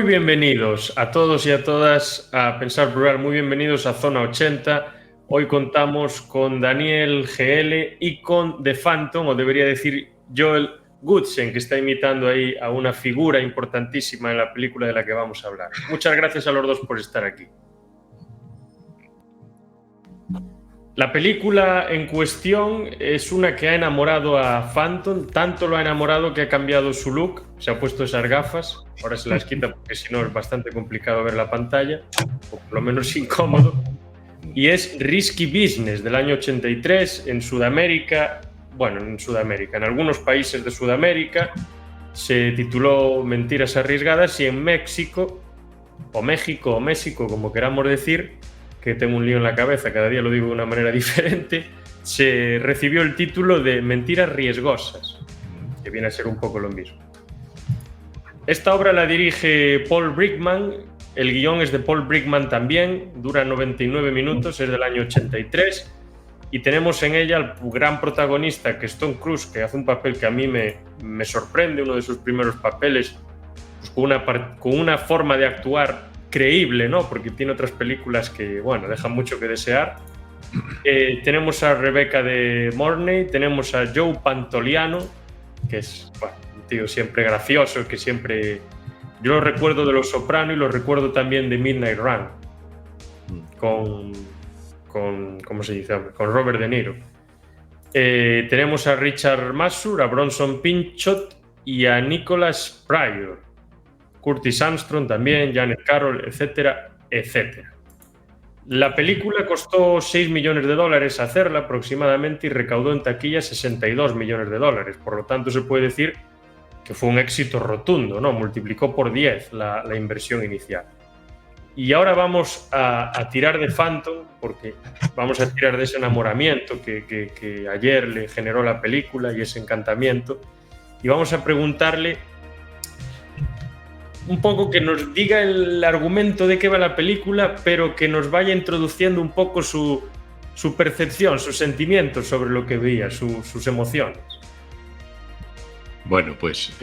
Muy bienvenidos a todos y a todas a Pensar Plural, muy bienvenidos a Zona 80. Hoy contamos con Daniel GL y con The Phantom, o debería decir Joel Goodsen, que está imitando ahí a una figura importantísima en la película de la que vamos a hablar. Muchas gracias a los dos por estar aquí. La película en cuestión es una que ha enamorado a Phantom, tanto lo ha enamorado que ha cambiado su look, se ha puesto esas gafas, ahora se las quita porque si no es bastante complicado ver la pantalla, o por lo menos incómodo, y es Risky Business del año 83 en Sudamérica, en algunos países de Sudamérica, se tituló Mentiras Arriesgadas y en México, o México, como queramos decir, que tengo un lío en la cabeza, cada día lo digo de una manera diferente, se recibió el título de Mentiras Riesgosas, que viene a ser un poco lo mismo. Esta obra la dirige Paul Brickman, el guión es de Paul Brickman también, dura 99 minutos, es del año 83, y tenemos en ella al gran protagonista, que es Tom Cruise, que hace un papel que a mí me sorprende, uno de sus primeros papeles, pues con una forma de actuar creíble, ¿no? Porque tiene otras películas que, bueno, dejan mucho que desear. Tenemos a Rebecca de Mornay, tenemos a Joe Pantoliano, que es, bueno, un tío siempre gracioso, que siempre... Yo lo recuerdo de Los Soprano y lo recuerdo también de Midnight Run, con ¿cómo se dice? Con Robert De Niro. Tenemos a Richard Masur, a Bronson Pinchot y a Nicholas Pryor. Curtis Armstrong también, Janet Carroll, etcétera, etcétera. La película costó $6 millones hacerla aproximadamente y recaudó en taquilla $62 millones. Por lo tanto, se puede decir que fue un éxito rotundo, ¿no? Multiplicó por 10 la inversión inicial. Y ahora vamos a tirar de Phantom, porque vamos a tirar de ese enamoramiento que ayer le generó la película y ese encantamiento. Y vamos a preguntarle un poco que nos diga el argumento de qué va la película, pero que nos vaya introduciendo un poco su percepción, sus sentimientos sobre lo que veía, sus emociones. Bueno, pues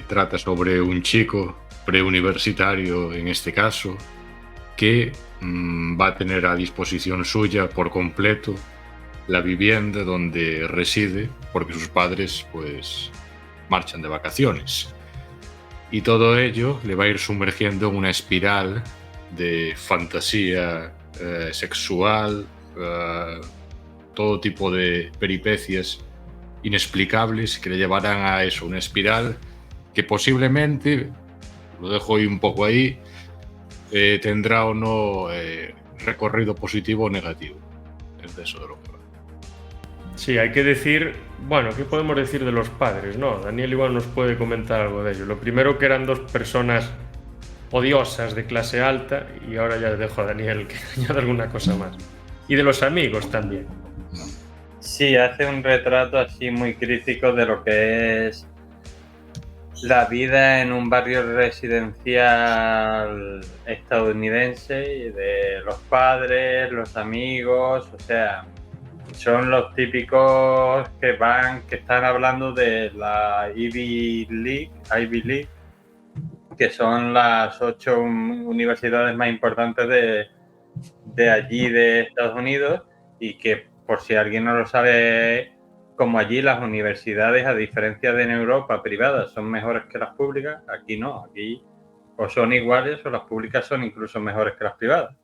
trata sobre un chico preuniversitario, en este caso, que va a tener a disposición suya por completo la vivienda donde reside, porque sus padres pues marchan de vacaciones. Y todo ello le va a ir sumergiendo en una espiral de fantasía sexual, todo tipo de peripecias inexplicables que le llevarán a eso, una espiral que posiblemente, lo dejo ahí un poco ahí, tendrá o no recorrido positivo o negativo. Es de eso de lo que va. Sí, hay que decir, bueno, ¿qué podemos decir de los padres? No, Daniel igual nos puede comentar algo de ello. Lo primero, que eran dos personas odiosas de clase alta, y ahora ya le dejo a Daniel que añada alguna cosa más. Y de los amigos también. Sí, hace un retrato así muy crítico de lo que es la vida en un barrio residencial estadounidense, y de los padres, los amigos, o sea, son los típicos que están hablando de la Ivy League, que son las 8 universidades más importantes de allí, de Estados Unidos, y que, por si alguien no lo sabe, como allí las universidades, a diferencia de en Europa, privadas son mejores que las públicas, aquí no, aquí o son iguales o las públicas son incluso mejores que las privadas.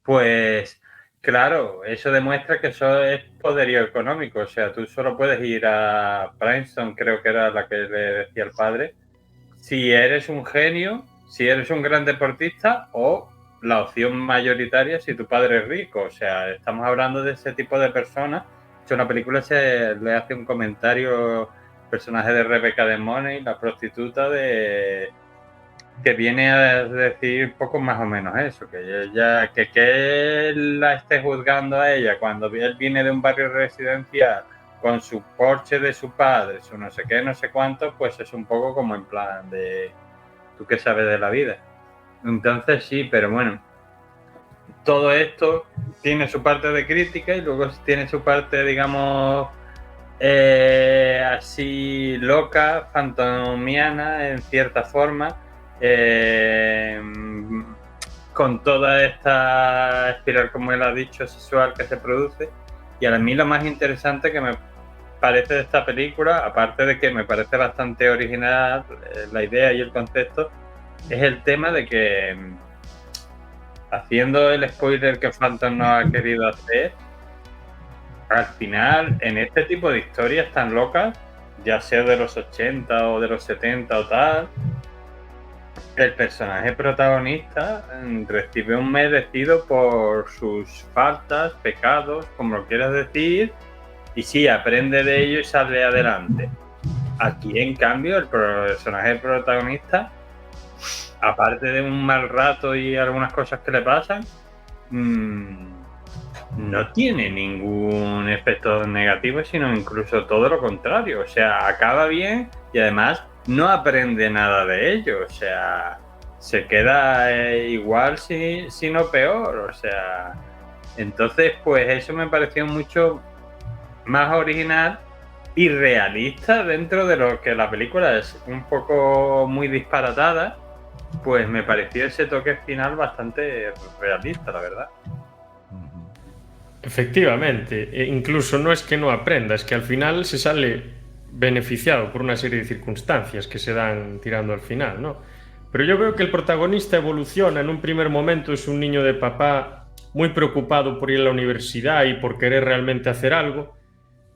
Pues claro, eso demuestra que eso es poderío económico. O sea, tú solo puedes ir a Princeton, creo que era la que le decía el padre, si eres un genio, si eres un gran deportista, o la opción mayoritaria si tu padre es rico. O sea, estamos hablando de ese tipo de personas. En la película se le hace un comentario al personaje de Rebecca de Mornay, la prostituta, que viene a decir poco más o menos eso, que ella, que él la esté juzgando a ella cuando él viene de un barrio residencial con su Porsche de su padre, su no sé qué, no sé cuánto, pues es un poco como en plan de tú qué sabes de la vida. Entonces sí, pero bueno, todo esto tiene su parte de crítica y luego tiene su parte, digamos, así loca, fantomiana en cierta forma, con toda esta espiral, como él ha dicho, sexual que se produce. Y a mí lo más interesante que me parece de esta película, aparte de que me parece bastante original la idea y el concepto, es el tema de que, haciendo el spoiler que Phantom no ha querido hacer, al final, en este tipo de historias tan locas, ya sea de los 80 o de los 70 o tal, el personaje protagonista recibe un merecido por sus faltas, pecados, como lo quieras decir, y sí, aprende de ello y sale adelante. Aquí, en cambio, el personaje protagonista, aparte de un mal rato y algunas cosas que le pasan, no tiene ningún efecto negativo, sino incluso todo lo contrario. O sea, acaba bien y además no aprende nada de ello. O sea, se queda igual, si no peor. O sea, entonces, pues eso me pareció mucho más original y realista dentro de lo que la película es un poco muy disparatada. Pues me pareció ese toque final bastante realista, la verdad. Efectivamente, e incluso no es que no aprenda, es que al final se sale beneficiado por una serie de circunstancias que se dan tirando al final, ¿no? Pero yo veo que el protagonista evoluciona. En un primer momento es un niño de papá muy preocupado por ir a la universidad y por querer realmente hacer algo,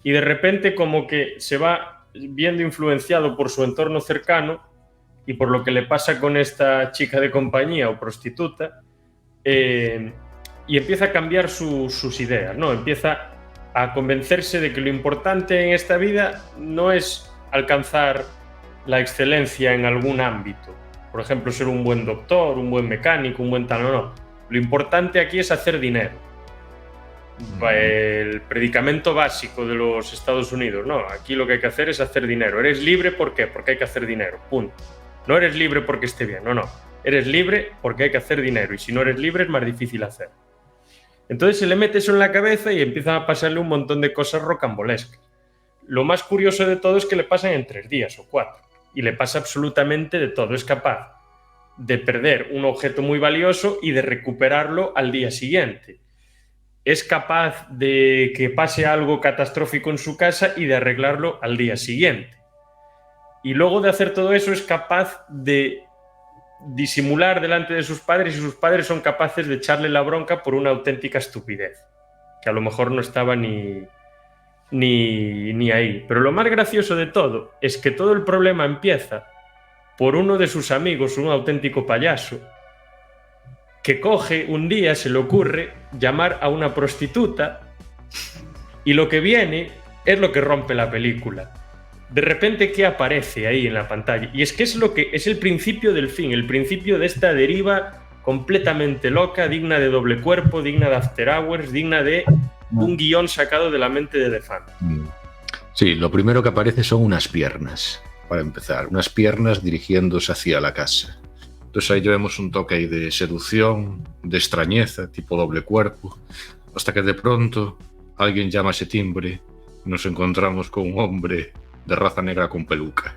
y de repente como que se va viendo influenciado por su entorno cercano y por lo que le pasa con esta chica de compañía o prostituta, y empieza a cambiar sus ideas, ¿no? Empieza a convencerse de que lo importante en esta vida no es alcanzar la excelencia en algún ámbito. Por ejemplo, ser un buen doctor, un buen mecánico, un buen tal, no. Lo importante aquí es hacer dinero. El predicamento básico de los Estados Unidos, ¿no? Aquí lo que hay que hacer es hacer dinero. ¿Eres libre? ¿Por qué? Porque hay que hacer dinero, punto. No eres libre porque esté bien, no. Eres libre porque hay que hacer dinero, y si no eres libre es más difícil hacer. Entonces se le mete eso en la cabeza y empieza a pasarle un montón de cosas rocambolescas. Lo más curioso de todo es que le pasan en 3 días o 4, y le pasa absolutamente de todo. Es capaz de perder un objeto muy valioso y de recuperarlo al día siguiente. Es capaz de que pase algo catastrófico en su casa y de arreglarlo al día siguiente. Y luego de hacer todo eso es capaz de disimular delante de sus padres, y sus padres son capaces de echarle la bronca por una auténtica estupidez, que a lo mejor no estaba ni ahí. Pero lo más gracioso de todo es que todo el problema empieza por uno de sus amigos, un auténtico payaso, que coge un día, se le ocurre llamar a una prostituta, y lo que viene es lo que rompe la película. De repente, ¿qué aparece ahí en la pantalla? Y es que es el principio del fin, el principio de esta deriva completamente loca, digna de Doble Cuerpo, digna de After Hours, digna de un guión sacado de la mente de The Phantom. Sí, lo primero que aparece son unas piernas, para empezar, unas piernas dirigiéndose hacia la casa. Entonces ahí vemos un toque ahí de seducción, de extrañeza, tipo Doble Cuerpo, hasta que de pronto alguien llama a ese timbre y nos encontramos con un hombre de raza negra con peluca,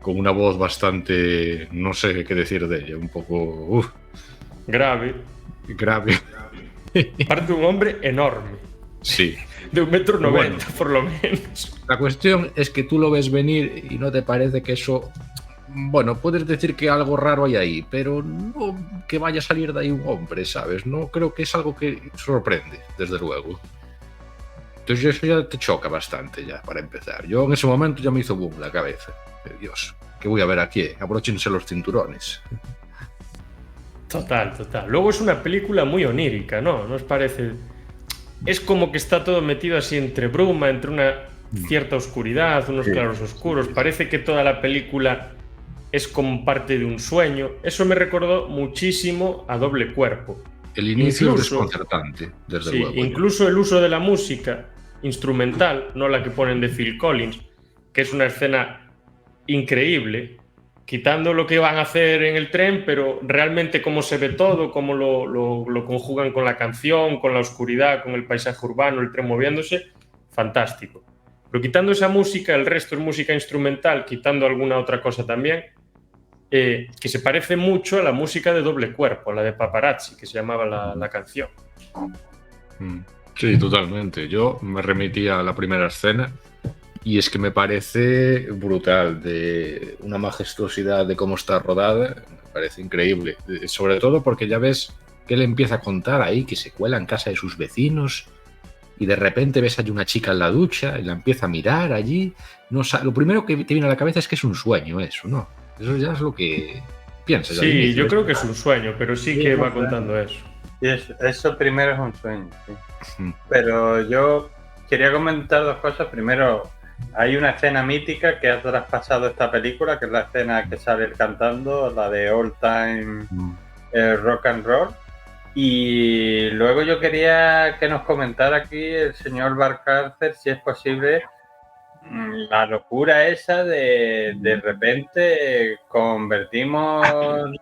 con una voz bastante, no sé qué decir de ella, un poco grave. Aparte, un hombre enorme. Sí. De 1,90 m, bueno, por lo menos. La cuestión es que tú lo ves venir y no te parece que eso... Bueno, puedes decir que algo raro hay ahí, pero no que vaya a salir de ahí un hombre, ¿sabes? No creo que es algo que sorprende, desde luego. Entonces eso ya te choca bastante, ya, para empezar. Yo en ese momento ya me hizo boom la cabeza. Dios, ¿qué voy a ver aquí? Abróchense los cinturones. Total. Luego es una película muy onírica, ¿no? ¿No os parece? Es como que está todo metido así entre bruma, entre una cierta oscuridad, unos claros oscuros. Parece que toda la película es como parte de un sueño. Eso me recordó muchísimo a Doble Cuerpo. El inicio es desconcertante, desde luego. Incluso el uso de la música instrumental, no la que ponen de Phil Collins, que es una escena increíble, quitando lo que van a hacer en el tren, pero realmente cómo se ve todo, cómo lo conjugan con la canción, con la oscuridad, con el paisaje urbano, el tren moviéndose, fantástico. Pero quitando esa música, el resto es música instrumental, quitando alguna otra cosa también, que se parece mucho a la música de Doble Cuerpo, la de Paparazzi, que se llamaba la canción. Sí, totalmente. Yo me remitía a la primera escena y es que me parece brutal, de una majestuosidad de cómo está rodada, me parece increíble. Sobre todo porque ya ves que él empieza a contar ahí que se cuela en casa de sus vecinos y de repente ves allí una chica en la ducha y la empieza a mirar allí. No, lo primero que te viene a la cabeza es que es un sueño eso, ¿no? Eso ya es lo que piensas. Sí, yo creo que es un sueño, pero sí que va contando eso. Y eso primero es un sueño, sí. Pero yo quería comentar dos cosas. Primero, hay una escena mítica que ha traspasado esta película, que es la escena que sale él cantando, la de All Time Rock and Roll. Y luego yo quería que nos comentara aquí el señor Valcárcel si es posible la locura esa de repente convertimos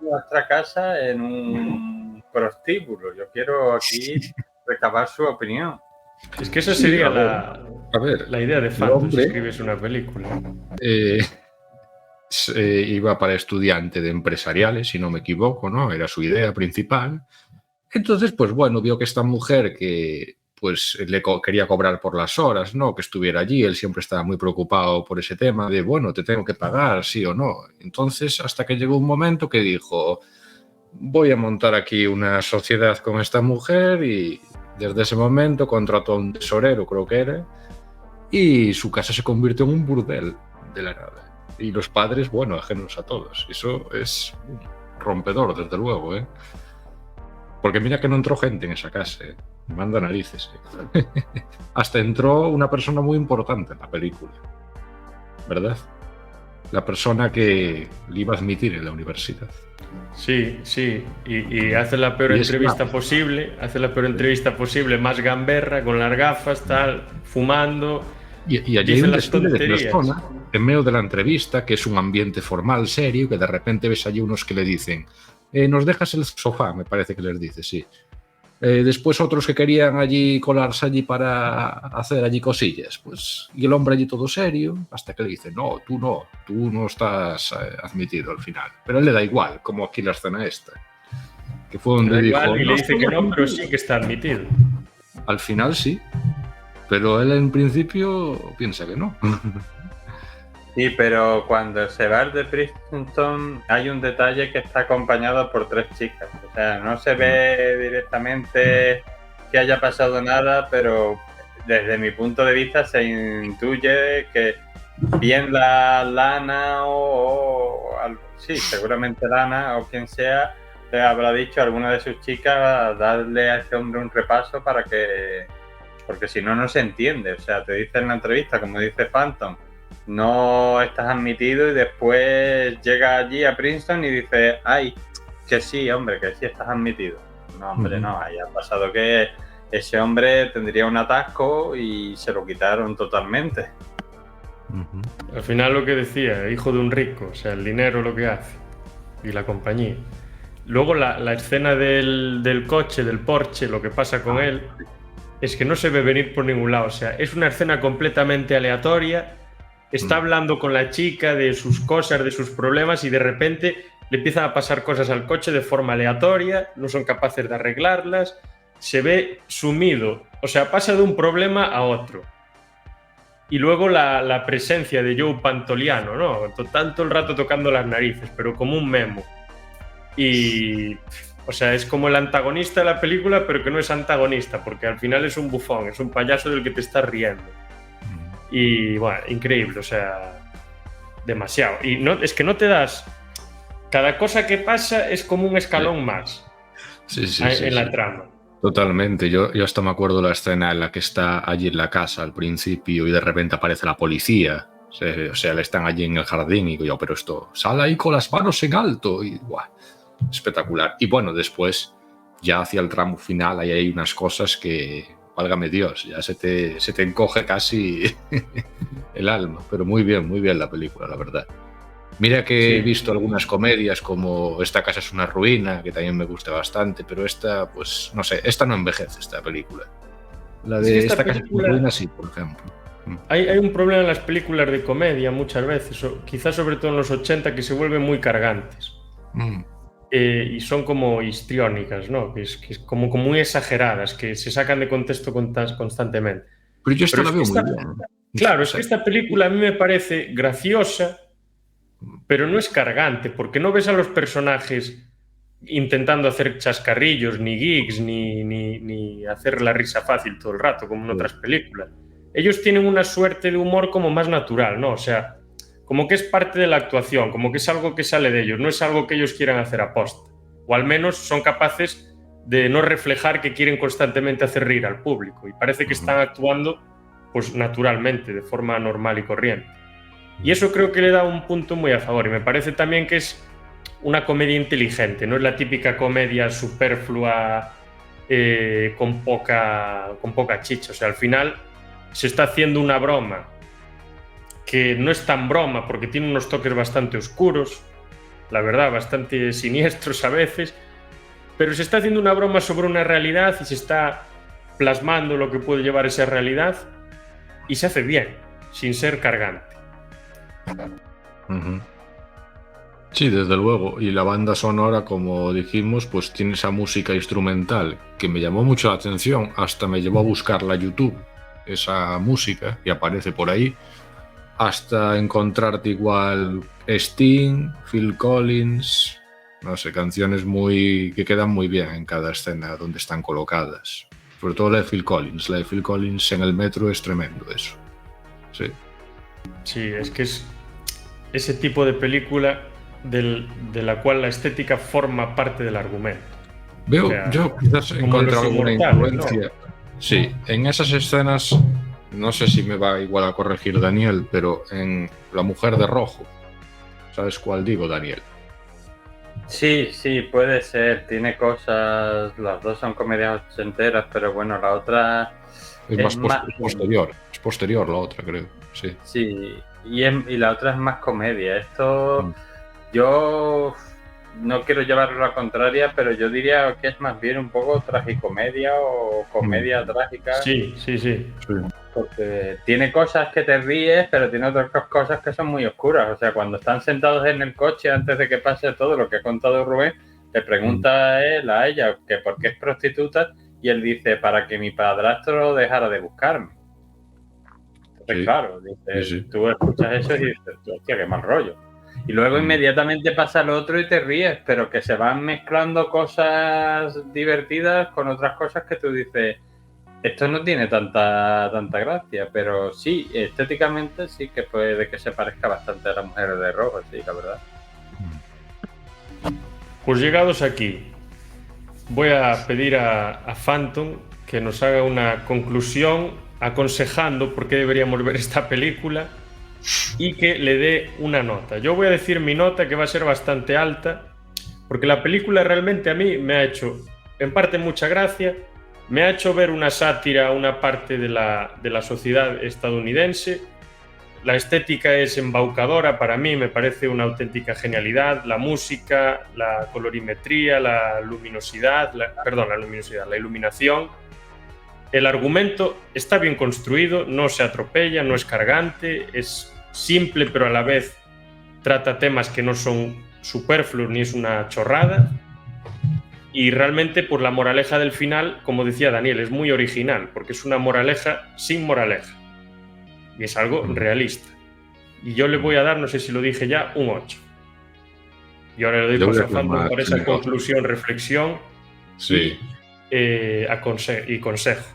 nuestra casa en un prostíbulo. Yo quiero aquí recabar su opinión. Es que esa sería la idea de Phantom si escribes una película. Iba para estudiante de empresariales, si no me equivoco, ¿no? Era su idea principal. Entonces, pues bueno, vio que esta mujer que pues le quería cobrar por las horas, ¿no? Que estuviera allí, él siempre estaba muy preocupado por ese tema de, bueno, te tengo que pagar, sí o no. Entonces, hasta que llegó un momento que dijo, voy a montar aquí una sociedad con esta mujer, y desde ese momento contrató a un tesorero, creo que era, y su casa se convirtió en un burdel de la nada. Y los padres, bueno, ajenos a todos. Eso es rompedor, desde luego, ¿eh? Porque mira que no entró gente en esa casa, ¿eh? Manda narices, ¿eh? Hasta entró una persona muy importante en la película, ¿verdad? La persona que le iba a admitir en la universidad. Sí, sí, y hace la peor entrevista posible, más gamberra, con las gafas, tal, fumando. Y allí hay un desfile de personas en medio de la entrevista, que es un ambiente formal, serio, que de repente ves allí unos que le dicen, nos dejas el sofá, me parece que les dice, sí. Después otros que querían allí colarse allí para hacer allí cosillas, pues, y el hombre allí todo serio, hasta que le dice, no tú no estás admitido al final. Pero a él le da igual, como aquí la escena esta, que fue donde dijo... Y le dice que no, pero sí que está admitido. Al final sí, pero él en principio piensa que no. Sí, pero cuando se va de Princeton hay un detalle que está acompañado por 3 chicas. O sea, no se ve directamente que haya pasado nada, pero desde mi punto de vista se intuye que bien la Lana o algo, sí, seguramente Lana o quien sea, le habrá dicho a alguna de sus chicas darle a este hombre un repaso para que... Porque si no, no se entiende. O sea, te dice en la entrevista, como dice Phantom, no estás admitido, y después llega allí a Princeton y dice, ay, que sí, hombre, que sí estás admitido. No, hombre, no, ahí ha pasado que ese hombre tendría un atasco y se lo quitaron totalmente. Al final lo que decía, hijo de un rico, o sea, el dinero lo que hace y la compañía. Luego la escena del coche, del Porsche, lo que pasa con él, es que no se ve venir por ningún lado. O sea, es una escena completamente aleatoria. Está hablando con la chica de sus cosas, de sus problemas, y de repente le empiezan a pasar cosas al coche de forma aleatoria, no son capaces de arreglarlas, se ve sumido, o sea, pasa de un problema a otro. Y luego la presencia de Joe Pantoliano, ¿no? Tanto el rato tocando las narices, pero como un memo. Y, o sea, es como el antagonista de la película, pero que no es antagonista, porque al final es un bufón, es un payaso del que te estás riendo. Y bueno, increíble, o sea, demasiado. Y no, es que no te das... Cada cosa que pasa es como un escalón más en la trama. Totalmente. Yo hasta me acuerdo la escena en la que está allí en la casa al principio y de repente aparece la policía. O sea, le están allí en el jardín y yo, pero esto, sale ahí con las manos en alto. Y ¡buah! Espectacular. Y bueno, después, ya hacia el tramo final, ahí hay unas cosas que... Válgame Dios, ya se te encoge casi el alma. Pero muy bien la película, la verdad. Mira que he visto algunas comedias como Esta casa es una ruina, que también me gusta bastante, pero esta, pues, no sé, esta no envejece, esta película. La de Esta casa es una ruina sí, por ejemplo. Hay un problema en las películas de comedia muchas veces, quizás sobre todo en los 80, que se vuelven muy cargantes. Y son como histriónicas, ¿no? Que es como muy exageradas, que se sacan de contexto constantemente. Pero yo esta la veo muy bien. Claro, es que esta película a mí me parece graciosa, pero no es cargante, porque no ves a los personajes intentando hacer chascarrillos, ni gigs, ni hacer la risa fácil todo el rato, como en otras películas. Ellos tienen una suerte de humor como más natural, ¿no? O sea, como que es parte de la actuación, como que es algo que sale de ellos, no es algo que ellos quieran hacer aposta. O al menos son capaces de no reflejar que quieren constantemente hacer reír al público. Y parece que están actuando pues naturalmente, de forma normal y corriente. Y eso creo que le da un punto muy a favor. Y me parece también que es una comedia inteligente, no es la típica comedia superflua con poca chicha. O sea, al final se está haciendo una broma que no es tan broma porque tiene unos toques bastante oscuros, la verdad, bastante siniestros a veces, pero se está haciendo una broma sobre una realidad y se está plasmando lo que puede llevar esa realidad y se hace bien, sin ser cargante. Sí, desde luego. Y la banda sonora, como dijimos, pues tiene esa música instrumental que me llamó mucho la atención, hasta me llevó a buscarla a YouTube, esa música, y aparece por ahí, hasta encontrarte igual Sting, Phil Collins, no sé, canciones que quedan muy bien en cada escena donde están colocadas. Sobre todo la de Phil Collins. La de Phil Collins en el metro es tremendo eso. Sí. Sí, es que es ese tipo de película de la cual la estética forma parte del argumento. Veo, o sea, yo quizás encuentro alguna influencia. ¿No? Sí, en esas escenas, no sé si me va igual a corregir Daniel, pero en La Mujer de Rojo, ¿sabes cuál digo, Daniel? Sí, puede ser. Tiene cosas. Las dos son comedias ochenteras, pero bueno, la otra es más posterior. Es posterior la otra, creo. Sí. Sí, y la otra es más comedia. Esto, yo no quiero llevarlo a la contraria, pero yo diría que es más bien un poco tragicomedia o comedia trágica. Sí. Porque tiene cosas que te ríes, pero tiene otras cosas que son muy oscuras. O sea, cuando están sentados en el coche, antes de que pase todo lo que ha contado Rubén, le pregunta a ella que por qué es prostituta, y él dice, para que mi padrastro dejara de buscarme. Entonces, claro, dice, tú escuchas eso y dices, hostia, qué mal rollo. Y luego inmediatamente pasa lo otro y te ríes, pero que se van mezclando cosas divertidas con otras cosas que tú dices, esto no tiene tanta gracia, pero sí, estéticamente sí que puede que se parezca bastante a La Mujer de Rojo, sí, la verdad. Pues llegados aquí, voy a pedir a Phantom que nos haga una conclusión aconsejando por qué deberíamos ver esta película y que le dé una nota. Yo voy a decir mi nota, que va a ser bastante alta, porque la película realmente a mí me ha hecho, en parte, mucha gracia. Me ha hecho ver una sátira a una parte de la sociedad estadounidense. La estética es embaucadora para mí, me parece una auténtica genialidad. La música, la colorimetría, la iluminación. El argumento está bien construido, no se atropella, no es cargante, es simple, pero a la vez trata temas que no son superfluos ni es una chorrada. Y realmente, por la moraleja del final, como decía Daniel, es muy original, porque es una moraleja sin moraleja. Y es algo realista. Y yo le voy a dar, no sé si lo dije ya, un 8. Y ahora le doy paso a Phantom por esa conclusión, reflexión y consejo.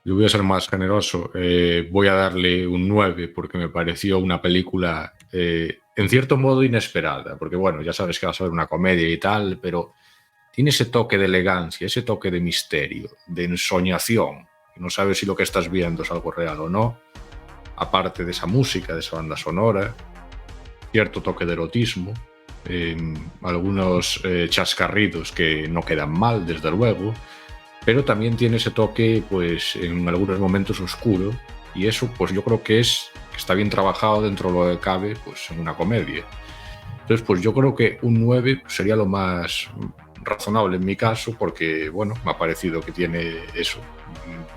Yo voy a ser más generoso. Voy a darle un 9 porque me pareció una película en cierto modo inesperada. Porque bueno, ya sabes que va a ser una comedia y tal, pero tiene ese toque de elegancia, ese toque de misterio, de ensoñación. No sabes si lo que estás viendo es algo real o no. Aparte de esa música, de esa banda sonora, cierto toque de erotismo, algunos chascarridos que no quedan mal, desde luego, pero también tiene ese toque, pues, en algunos momentos oscuro, y eso, pues, yo creo que está bien trabajado dentro de lo que cabe, pues, en una comedia. Entonces, pues, yo creo que un 9 sería lo más razonable en mi caso, porque, bueno, me ha parecido que tiene eso,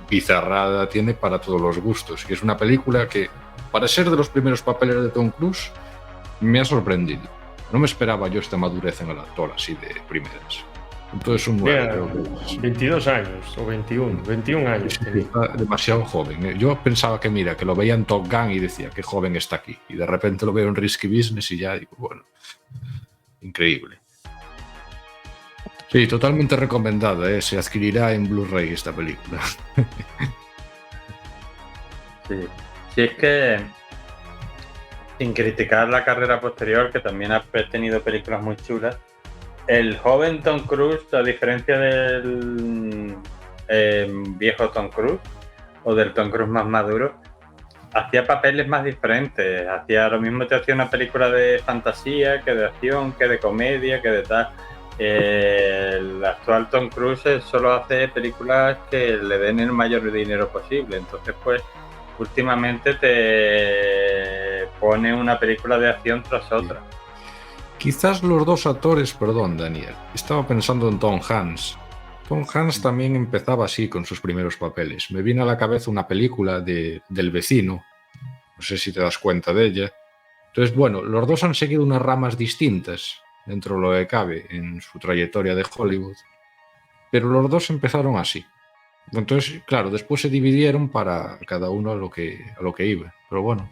bizarrada tiene para todos los gustos. Y es una película que, para ser de los primeros papeles de Tom Cruise, me ha sorprendido. No me esperaba yo esta madurez en el actor así de primeras. Entonces un 9, creo que es. 22 años o 21 años. Está demasiado joven. Yo pensaba que, mira, que lo veía en Top Gun y decía, qué joven está aquí. Y de repente lo veo en Risky Business y ya digo, bueno, increíble. Sí, totalmente recomendada, se adquirirá en Blu-ray esta película. Sí. Sí, es que sin criticar la carrera posterior, que también ha tenido películas muy chulas, el joven Tom Cruise, a diferencia del viejo Tom Cruise o del Tom Cruise más maduro, hacía papeles más diferentes. Hacía lo mismo, te hacía una película de fantasía, que de acción, que de comedia, que de tal. El actual Tom Cruise solo hace películas que le den el mayor dinero posible. Entonces, pues, últimamente te pone una película de acción tras otra. Quizás los dos actores, perdón, Daniel, estaba pensando en Tom Hanks. Tom Hanks también empezaba así con sus primeros papeles. Me viene a la cabeza una película del vecino, no sé si te das cuenta de ella. Entonces, bueno, los dos han seguido unas ramas distintas dentro de lo que cabe en su trayectoria de Hollywood, pero los dos empezaron así. Entonces, claro, después se dividieron para cada uno a lo que iba. Pero bueno,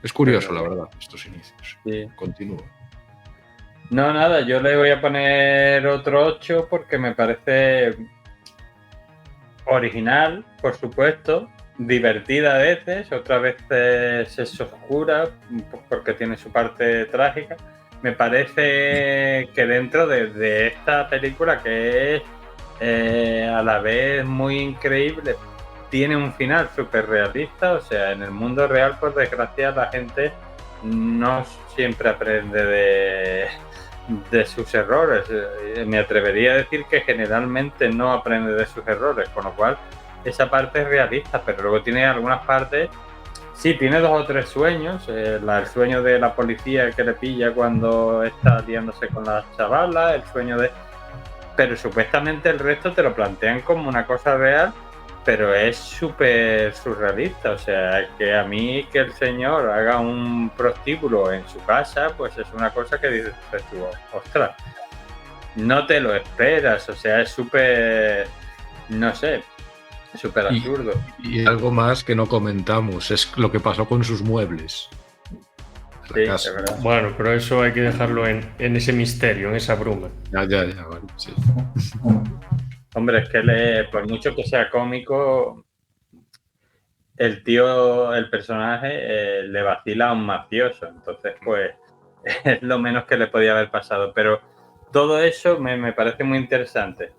es curioso, la verdad, estos inicios. Sí. Continúa. No, nada, yo le voy a poner otro 8 porque me parece original, por supuesto, divertida a veces, otras veces es oscura porque tiene su parte trágica. Me parece que dentro de esta película, que es a la vez muy increíble, tiene un final súper realista. O sea, en el mundo real, por desgracia, la gente no siempre aprende de sus errores. Me atrevería a decir que generalmente no aprende de sus errores, con lo cual esa parte es realista, pero luego tiene algunas partes. Sí, tiene 2 o 3 sueños. El sueño de la policía que le pilla cuando está liándose con las chavalas, el sueño de... Pero supuestamente el resto te lo plantean como una cosa real, pero es súper surrealista. O sea, que a mí que el señor haga un prostíbulo en su casa, pues es una cosa que dices tú, ostras, no te lo esperas. O sea, es súper, no sé, súper absurdo. Y algo más que no comentamos es lo que pasó con sus muebles. Sí, es verdad. Bueno, pero eso hay que dejarlo en ese misterio, en esa bruma. Ya, vale, sí. Hombre, es que por mucho que sea cómico, el tío, el personaje, le vacila a un mafioso. Entonces, pues, es lo menos que le podía haber pasado. Pero todo eso me parece muy interesante.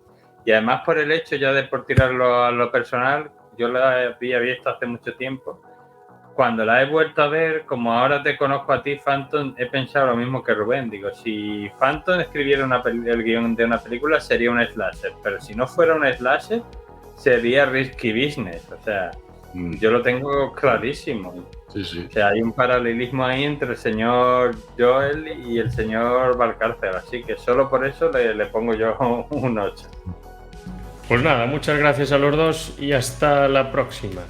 Y además por el hecho ya de por tirarlo a lo personal, yo la había visto hace mucho tiempo. Cuando la he vuelto a ver, como ahora te conozco a ti, Phantom, he pensado lo mismo que Rubén. Digo, si Phantom escribiera el guión de una película, sería un slasher. Pero si no fuera un slasher, sería Risky Business. O sea, yo lo tengo clarísimo. Sí. O sea, hay un paralelismo ahí entre el señor Joel y el señor Valcárcel. Así que solo por eso le pongo yo un 8. Pues nada, muchas gracias a los dos y hasta la próxima.